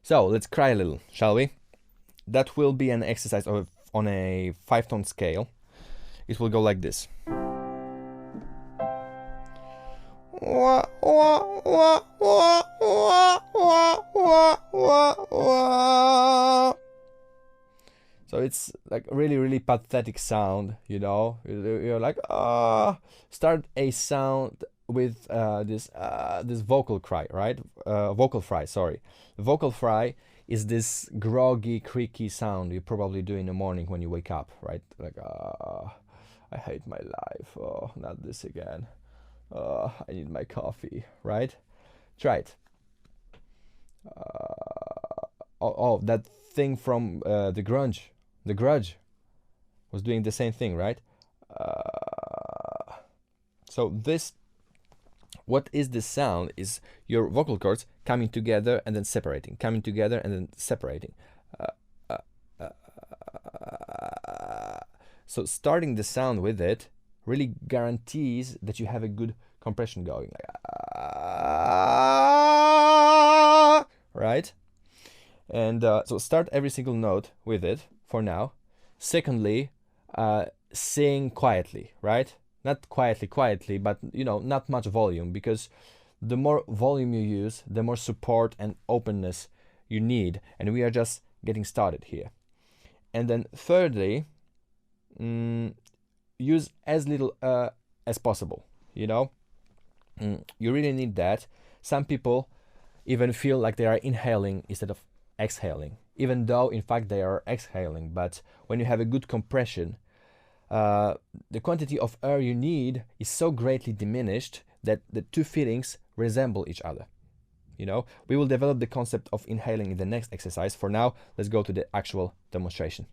So let's cry a little, shall we? That will be an exercise on a 5-tone scale. It will go like this. So it's like a really pathetic sound, you know. You're like, ah. Start a sound with this vocal cry, right? Vocal fry, sorry. Vocal fry is this groggy, creaky sound you probably do in the morning when you wake up, right? Like, I hate my life. Oh, not this again. I need my coffee, right? Try it. That thing from The Grunge. The Grudge was doing the same thing, right? So this, what is this sound? Is your vocal cords coming together and then separating, coming together and then separating. So starting the sound with it really guarantees that you have a good compression going, right? And so start every single note with it for now. Secondly, sing quietly, right? Not quietly, but you know, not much volume, because the more volume you use, the more support and openness you need, and we are just getting started here. And then thirdly, use as little as possible, you know. You really need that. Some people even feel like they are inhaling instead of exhaling, even though in fact they are exhaling. But when you have a good compression, the quantity of air you need is so greatly diminished that the two feelings resemble each other. You know, we will develop the concept of inhaling in the next exercise. For now, let's go to the actual demonstration.